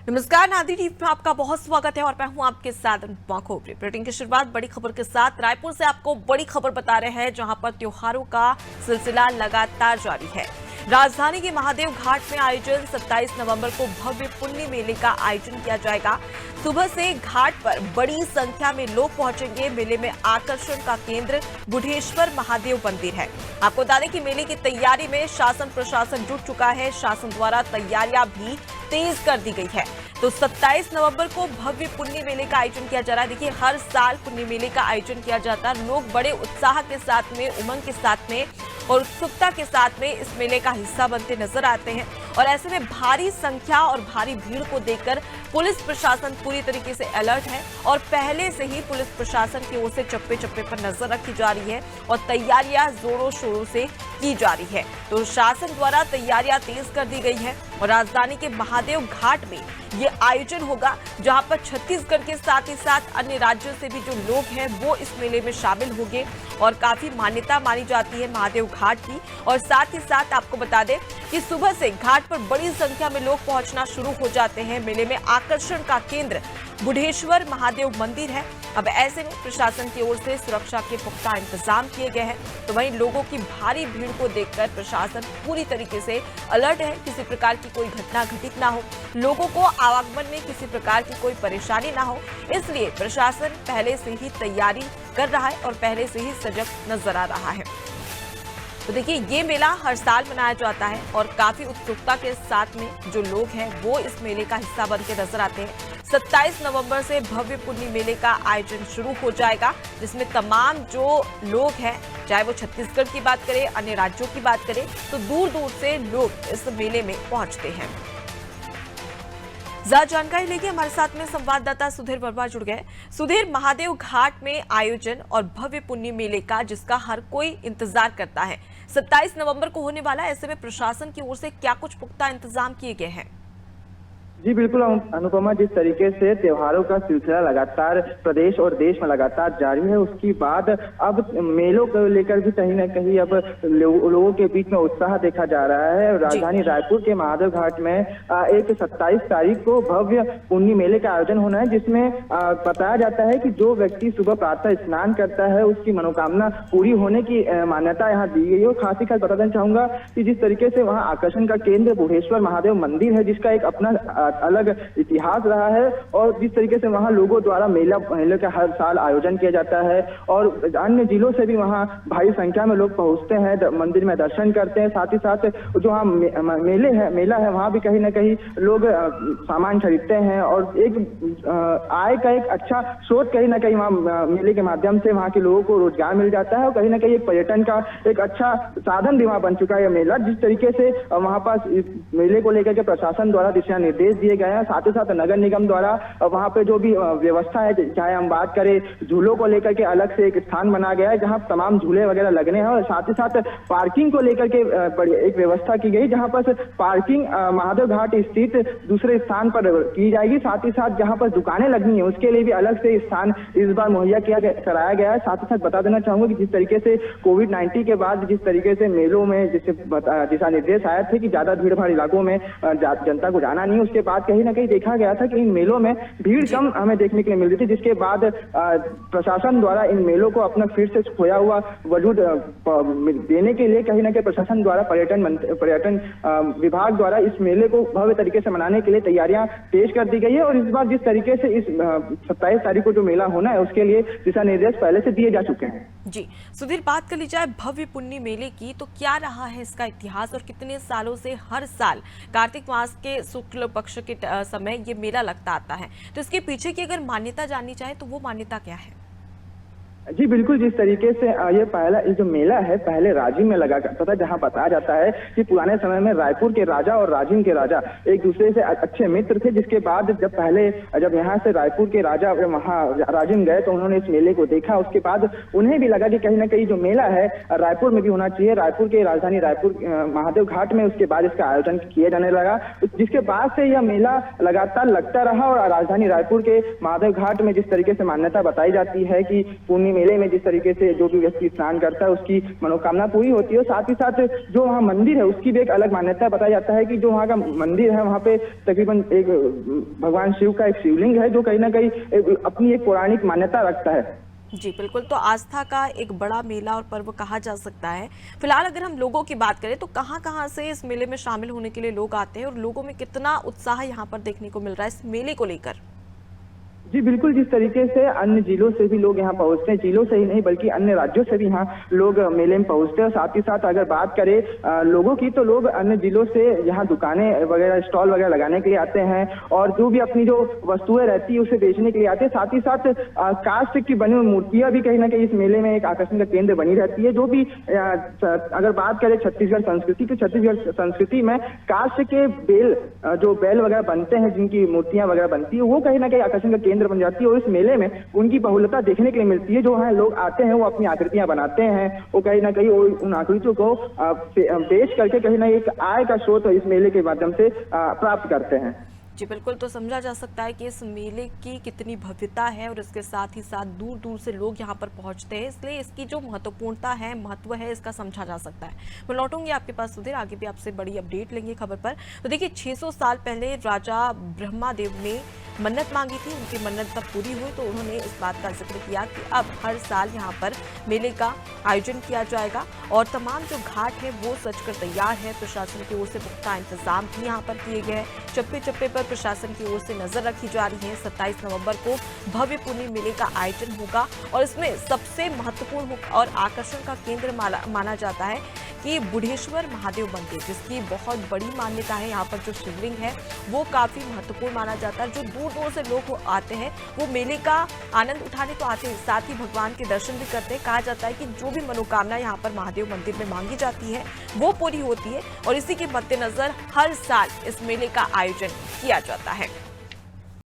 नमस्कार, नादी टीवी में आपका बहुत स्वागत है और मैं हूं आपके साथ खोपरी। बुलेटिन की शुरुआत बड़ी खबर के साथ रायपुर से आपको बड़ी खबर बता रहे हैं, जहां पर त्योहारों का सिलसिला लगातार जारी है। राजधानी के महादेव घाट में आयोजन 27 नवंबर को भव्य पुण्य मेले का आयोजन किया जाएगा। सुबह से घाट पर बड़ी संख्या में लोग पहुंचेंगे। मेले में आकर्षण का केंद्र बुढ़ेश्वर महादेव मंदिर है। आपको बता दें कि मेले की तैयारी में शासन प्रशासन जुट चुका है। शासन द्वारा तैयारियां भी तेज कर दी गई है। तो 27 नवंबर को भव्य पुण्य मेले का आयोजन किया जा रहा है। देखिए, हर साल पुण्य मेले का आयोजन किया जाता है। लोग बड़े उत्साह के साथ में, उमंग के साथ में और उत्सुकता के साथ में इस मेले का हिस्सा बनते नजर आते हैं। और ऐसे में भारी संख्या और भारी भीड़ को देखकर पुलिस प्रशासन पूरी तरीके से अलर्ट है और पहले से ही पुलिस प्रशासन की ओर से चप्पे चप्पे पर नजर रखी जा रही है और तैयारियां जोरों शोरों से की जा रही है। तो शासन द्वारा तैयारियां तेज कर दी गई है और राजधानी के महादेव घाट में ये आयोजन होगा, जहां पर छत्तीसगढ़ के साथ ही साथ अन्य राज्यों से भी जो लोग हैं वो इस मेले में शामिल होंगे और काफी मान्यता मानी जाती है महादेव घाट की। और साथ ही साथ आपको बता दें कि सुबह से घाट पर बड़ी संख्या में लोग पहुंचना शुरू हो जाते हैं। मेले में आकर्षण का केंद्र बुढ़ेश्वर महादेव मंदिर है। अब ऐसे में प्रशासन की ओर से सुरक्षा के पुख्ता इंतजाम किए गए हैं। तो वहीं लोगों की भारी भीड़ को देखकर प्रशासन पूरी तरीके से अलर्ट है, किसी प्रकार की कोई घटना घटित ना हो, लोगों को आवागमन में किसी प्रकार की कोई परेशानी ना हो, इसलिए प्रशासन पहले से ही तैयारी कर रहा है और पहले से ही सजग नजर आ रहा है। तो देखिए, ये मेला हर साल मनाया जाता है और काफी उत्सुकता के साथ में जो लोग हैं वो इस मेले का हिस्सा बनकर नजर आते हैं। 27 नवंबर से भव्य पुण्य मेले का आयोजन शुरू हो जाएगा, जिसमें तमाम जो लोग हैं, चाहे वो छत्तीसगढ़ की बात करें, अन्य राज्यों की बात करें, तो दूर दूर से लोग इस मेले में पहुंचते हैं। ज्यादा जानकारी लेके हमारे साथ में संवाददाता सुधीर वर्मा जुड़ गए। सुधीर, महादेव घाट में आयोजन और भव्य पुण्य मेले का जिसका हर कोई इंतजार करता है, 27 नवंबर को होने वाला है, ऐसे में प्रशासन की ओर से क्या कुछ पुख्ता इंतजाम किए गए हैं? जी बिल्कुल अनुपमा, जिस तरीके से त्योहारों का सिलसिला लगातार प्रदेश और देश में लगातार जारी है, उसकी बाद अब मेलों को लेकर भी कहीं ना कहीं अब लोगों के बीच में उत्साह देखा जा रहा है। राजधानी रायपुर के महादेव घाट में एक 27 तारीख को भव्य पुण्य मेले का आयोजन होना है, जिसमें बताया जाता है कि जो व्यक्ति सुबह प्रातः स्नान करता है उसकी मनोकामना पूरी होने की मान्यता यहाँ दी गई है। और खास ही खास बता देना चाहूंगा कि जिस तरीके से वहाँ आकर्षण का केंद्र बुढ़ेश्वर महादेव मंदिर है, जिसका एक अपना अलग इतिहास रहा है और जिस तरीके से वहाँ लोगों द्वारा मेले का हर साल आयोजन किया जाता है और अन्य जिलों से भी वहाँ भारी संख्या में लोग पहुंचते हैं, मंदिर में दर्शन करते हैं। साथ ही साथ जो वहाँ मेला है वहाँ भी कहीं ना कहीं लोग सामान खरीदते हैं और एक आय का एक अच्छा स्रोत कहीं ना कहीं वहाँ मेले के माध्यम से वहाँ के लोगों को रोजगार मिल जाता है और कहीं ना कहीं एक पर्यटन का एक अच्छा साधन भी वहाँ बन चुका है यह मेला। जिस तरीके से वहाँ पास मेले को लेकर के प्रशासन द्वारा दिशा निर्देश दिए गए हैं, साथ ही साथ नगर निगम द्वारा वहां पे जो भी व्यवस्था है, चाहे हम बात करें झूलों को लेकर के अलग से एक स्थान बना गया है जहां तमाम झूले वगैरह लगने हैं और साथ ही साथ पार्किंग को लेकर के एक व्यवस्था की गई, जहां पर पार्किंग महादेव घाट स्थित दूसरे स्थान पर की जाएगी। साथ ही साथ जहां पर दुकानें लगनी है उसके लिए भी अलग से स्थान इस बार मुहैया कराया गया है। साथ ही साथ बता देना चाहूंगा कि जिस तरीके से कोविड-19 के बाद जिस तरीके से मेलों में जिससे दिशा निर्देश आए थे कि ज्यादा भीड़ भाड़ इलाकों में जनता को जाना नहीं, उसके बाद कहीं ना कहीं देखा गया था कि इन मेलों में भीड़ कम हमें देखने के लिए मिल रही थी, जिसके बाद प्रशासन द्वारा इन मेलों को अपना फिर से खोया हुआ वजूद देने के लिए कहीं ना कहीं प्रशासन द्वारा पर्यटन विभाग द्वारा इस मेले को भव्य तरीके से मनाने के लिए तैयारियां तेज कर दी गई है। और इस बार जिस तरीके से इस 27 तारीख को जो मेला होना है उसके लिए दिशा निर्देश पहले से दिए जा चुके हैं। जी सुधीर, बात कर ली जाए भव्य पुण्य मेले की, तो क्या रहा है इसका इतिहास और कितने सालों से हर साल कार्तिक मास के शुक्ल पक्ष के समय ये मेला लगता आता है, तो इसके पीछे की अगर मान्यता जाननी चाहे तो वो मान्यता क्या है? जी बिल्कुल, जिस तरीके से ये जो मेला है पहले राजिम में लगा करता था, जहां बताया जाता है कि पुराने समय में रायपुर के राजा और राजिम के राजा एक दूसरे से अच्छे मित्र थे, जिसके बाद जब यहाँ से रायपुर के राजा वहाँ राजिम गए तो उन्होंने इस मेले को देखा। उसके बाद उन्हें भी लगा कि कहीं ना कहीं जो मेला है रायपुर में भी होना चाहिए, रायपुर के राजधानी रायपुर महादेव घाट में। उसके बाद इसका आयोजन किया जाने लगा, जिसके बाद से यह मेला लगातार लगता रहा और राजधानी रायपुर के महादेव घाट में जिस तरीके से मान्यता बताई जाती है कि पुण्य मेले में जिस तरीके से जो भी व्यक्ति स्नान करता है उसकी मनोकामना पूरी होती है। साथ ही साथ जो वहाँ मंदिर है उसकी भी एक अलग मान्यता है। बताया जाता है कि जो वहाँ का मंदिर है वहाँ पे तकरीबन एक भगवान शिव का एक शिवलिंग है जो कहीं ना कहीं अपनी एक पौराणिक मान्यता रखता है। जी बिल्कुल, तो आस्था का एक बड़ा मेला और पर्व कहा जा सकता है। फिलहाल अगर हम लोगों की बात करें तो कहाँ से इस मेले में शामिल होने के लिए लोग आते हैं और लोगों में कितना उत्साह यहाँ पर देखने को मिल रहा है इस मेले को लेकर? जी बिल्कुल, जिस तरीके से अन्य जिलों से भी लोग यहाँ पहुँचते हैं, जिलों से ही नहीं बल्कि अन्य राज्यों से भी यहाँ लोग मेले में पहुँचते हैं। साथ ही साथ अगर बात करें लोगों की, तो लोग अन्य जिलों से यहाँ दुकानें वगैरह स्टॉल वगैरह लगाने के लिए आते हैं और जो भी अपनी जो वस्तुएं रहती है उसे बेचने के लिए आते हैं। साथ ही साथ काष्ठ की बनी हुई मूर्तियां भी कहीं ना कहीं इस मेले में एक आकर्षण का केंद्र बनी रहती है। जो भी अगर बात करें छत्तीसगढ़ संस्कृति, तो छत्तीसगढ़ संस्कृति में काष्ठ के जो बैल वगैरह बनते हैं, जिनकी मूर्तियां वगैरह बनती है, वो कहीं ना कहीं आकर्षण का केंद्र बन जाती है और इस मेले में उनकी बहुलता देखने के लिए मिलती है। जो है लोग आते हैं वो अपनी आकृतियां बनाते हैं, वो कहीं ना कहीं उन आकृतियों को बेच करके कहीं ना एक आय का स्रोत इस मेले के माध्यम से प्राप्त करते हैं। जी बिल्कुल, तो समझा जा सकता है कि इस मेले की कितनी भव्यता है और इसके साथ ही साथ दूर दूर से लोग यहाँ पर पहुँचते हैं, इसलिए इसकी जो महत्वपूर्णता है, महत्व है, इसका समझा जा सकता है। मैं लौटूंगी आपके पास सुधीर, आगे भी आपसे बड़ी अपडेट लेंगे खबर पर। तो देखिए 600 साल पहले राजा ब्रह्मादेव ने मन्नत मांगी थी, उनकी मन्नत तब पूरी हुई तो उन्होंने इस बात का जिक्र किया कि अब हर साल यहाँ पर मेले का आयोजन किया जाएगा और तमाम जो घाट है वो सजकर तैयार है। प्रशासन की ओर से पुख्ता इंतजाम भी यहाँ पर किए गए हैं। चप्पे चप्पे पर प्रशासन की ओर से नजर रखी जा रही है। 27 नवंबर को भव्य पूर्णिमा मेले का आयोजन होगा और इसमें सबसे महत्वपूर्ण और आकर्षण का केंद्र माना जाता है कि बुढ़ेश्वर महादेव मंदिर, जिसकी बहुत बड़ी मान्यता है। यहाँ पर जो शिवलिंग है वो काफी महत्वपूर्ण माना जाता है। जो दूर दूर से लोग आते हैं वो मेले का आनंद उठाने तो आते हैं, साथ ही भगवान के दर्शन भी करते हैं। कहा जाता है कि जो भी मनोकामना यहाँ पर महादेव मंदिर में मांगी जाती है वो पूरी होती है और इसी के मद्देनजर हर साल इस मेले का आयोजन किया जाता है।